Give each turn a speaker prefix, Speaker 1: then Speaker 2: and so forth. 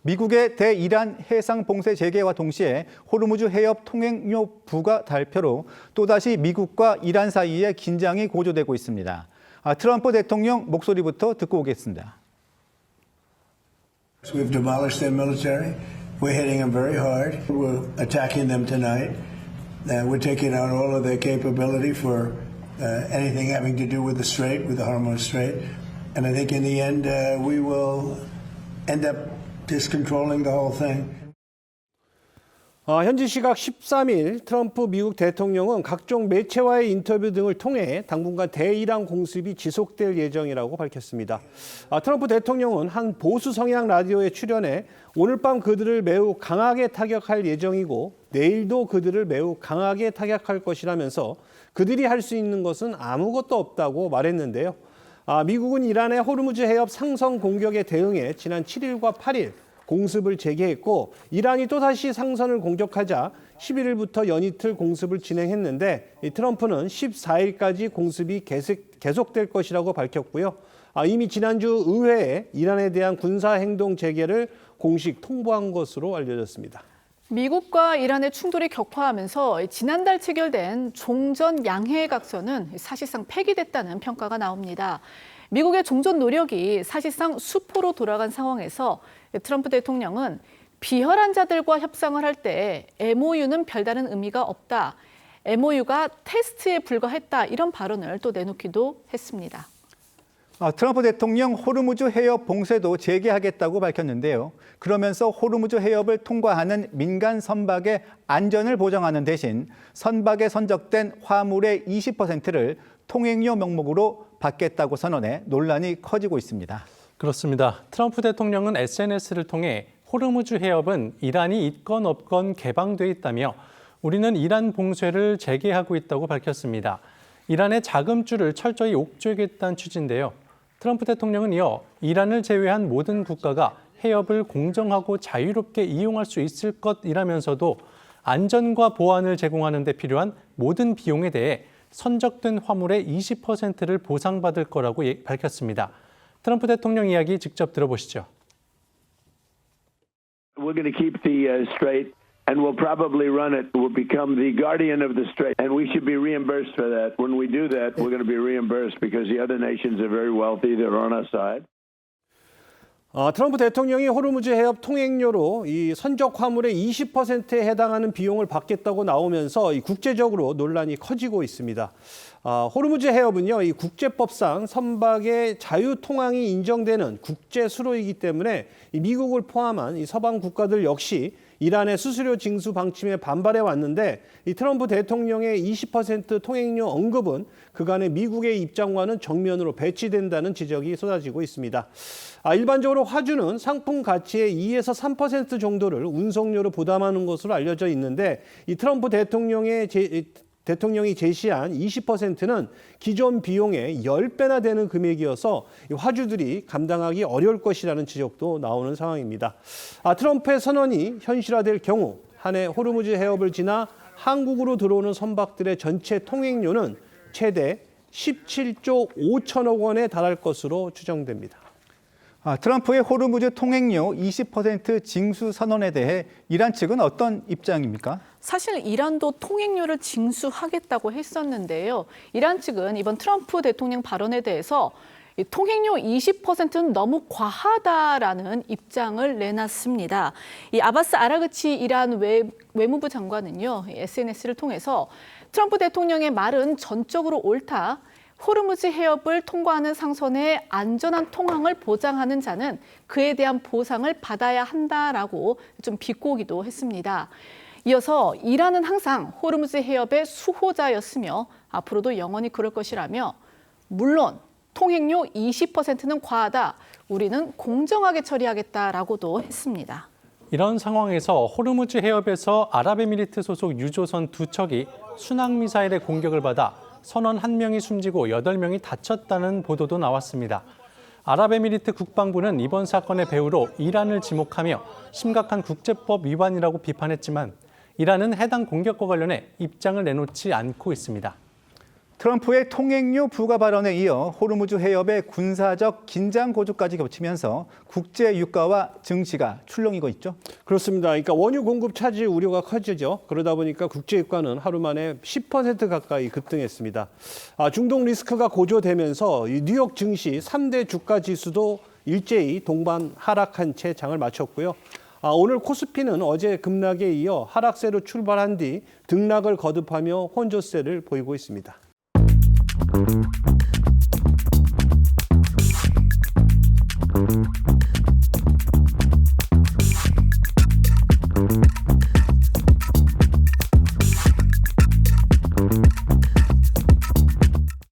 Speaker 1: 미국의 대이란 해상 봉쇄 재개와 동시에 호르무즈 해협 통행료 부과 달표로 또다시 미국과 이란 사이에 긴장이 고조되고 있습니다. 트럼프 대통령 목소리부터 듣고 오겠습니다.
Speaker 2: We've demolished their military. We're hitting them very hard. We're attacking them tonight. We're taking out all of their capability for anything having to do with the Strait, with the Hormuz Strait. And I think in the end, we will end up discontrolling the whole thing.
Speaker 3: 현지 시각 13일 트럼프 미국 대통령은 각종 매체와의 인터뷰 등을 통해 당분간 대이란 공습이 지속될 예정이라고 밝혔습니다. 트럼프 대통령은 한 보수 성향 라디오에 출연해 오늘 밤 그들을 매우 강하게 타격할 예정이고 내일도 그들을 매우 강하게 타격할 것이라면서 그들이 할 수 있는 것은 아무것도 없다고 말했는데요. 미국은 이란의 호르무즈 해협 상선 공격에 대응해 지난 7일과 8일 공습을 재개했고 이란이 또다시 상선을 공격하자 11일부터 연이틀 공습을 진행했는데 트럼프는 14일까지 공습이 계속될 것이라고 밝혔고요. 이미 지난주 의회에 이란에 대한 군사행동 재개를 공식 통보한 것으로 알려졌습니다.
Speaker 4: 미국과 이란의 충돌이 격화하면서 지난달 체결된 종전 양해각서는 사실상 폐기됐다는 평가가 나옵니다. 미국의 종전 노력이 사실상 수포로 돌아간 상황에서 트럼프 대통령은 비열한 자들과 협상을 할 때 MOU는 별다른 의미가 없다. MOU가 테스트에 불과했다. 이런 발언을 또 내놓기도 했습니다.
Speaker 1: 트럼프 대통령 호르무즈 해협 봉쇄도 재개하겠다고 밝혔는데요. 그러면서 호르무즈 해협을 통과하는 민간 선박의 안전을 보장하는 대신 선박에 선적된 화물의 20%를 통행료 명목으로 받겠다고 선언해 논란이 커지고 있습니다.
Speaker 5: 그렇습니다. 트럼프 대통령은 SNS를 통해 호르무즈 해협은 이란이 있건 없건 개방돼 있다며 우리는 이란 봉쇄를 재개하고 있다고 밝혔습니다. 이란의 자금줄을 철저히 옥죄겠다는 취지인데요. 트럼프 대통령은 이어 이란을 제외한 모든 국가가 해협을 공정하고 자유롭게 이용할 수 있을 것이라면서도 안전과 보안을 제공하는 데 필요한 모든 비용에 대해 선적된 화물의 20%를 보상받을 거라고 밝혔습니다. 트럼프 대통령 이야기 직접 들어보시죠.
Speaker 6: We're going to keep the strait and we'll probably run it. We'll become the guardian of the strait and we should be reimbursed for that. When we do that, we're going to be reimbursed because the other nations are very wealthy. They're on our side.
Speaker 3: 트럼프 대통령이 호르무즈 해협 통행료로 이 선적 화물의 20%에 해당하는 비용을 받겠다고 나오면서 이 국제적으로 논란이 커지고 있습니다. 호르무즈 해협은요, 이 국제법상 선박의 자유 통항이 인정되는 국제 수로이기 때문에 이 미국을 포함한 이 서방 국가들 역시 이란의 수수료 징수 방침에 반발해 왔는데 이 트럼프 대통령의 20% 통행료 언급은 그간의 미국의 입장과는 정면으로 배치된다는 지적이 쏟아지고 있습니다. 일반적으로 화주는 상품 가치의 2에서 3% 정도를 운송료로 부담하는 것으로 알려져 있는데 이 트럼프 대통령이 제시한 20%는 기존 비용의 10배나 되는 금액이어서 화주들이 감당하기 어려울 것이라는 지적도 나오는 상황입니다. 트럼프의 선언이 현실화될 경우 한 해 호르무즈 해협을 지나 한국으로 들어오는 선박들의 전체 통행료는 최대 17조 5천억 원에 달할 것으로 추정됩니다.
Speaker 1: 트럼프의 호르무즈 통행료 20% 징수 선언에 대해 이란 측은 어떤 입장입니까?
Speaker 4: 사실 이란도 통행료를 징수하겠다고 했었는데요. 이란 측은 이번 트럼프 대통령 발언에 대해서 통행료 20%는 너무 과하다라는 입장을 내놨습니다. 이 아바스 아라그치 이란 외무부 장관은요, SNS를 통해서 트럼프 대통령의 말은 전적으로 옳다. 호르무즈 해협을 통과하는 상선의 안전한 통항을 보장하는 자는 그에 대한 보상을 받아야 한다라고 좀 비꼬기도 했습니다. 이어서 이란은 항상 호르무즈 해협의 수호자였으며 앞으로도 영원히 그럴 것이라며 물론 통행료 20%는 과하다. 우리는 공정하게 처리하겠다라고도 했습니다.
Speaker 5: 이런 상황에서 호르무즈 해협에서 아랍에미리트 소속 유조선 2척이 순항미사일의 공격을 받아 선원 1명이 숨지고 8명이 다쳤다는 보도도 나왔습니다. 아랍에미리트 국방부는 이번 사건의 배후로 이란을 지목하며 심각한 국제법 위반이라고 비판했지만 이란은 해당 공격과 관련해 입장을 내놓지 않고 있습니다.
Speaker 1: 트럼프의 통행료 부과 발언에 이어 호르무즈 해협의 군사적 긴장 고조까지 겹치면서 국제 유가와 증시가 출렁이고 있죠.
Speaker 3: 그렇습니다. 그러니까 원유 공급 차질 우려가 커지죠. 그러다 보니까 국제 유가는 하루 만에 10% 가까이 급등했습니다. 중동 리스크가 고조되면서 이 뉴욕 증시 3대 주가 지수도 일제히 동반 하락한 채 장을 마쳤고요. 오늘 코스피는 어제 급락에 이어 하락세로 출발한 뒤 등락을 거듭하며 혼조세를 보이고 있습니다.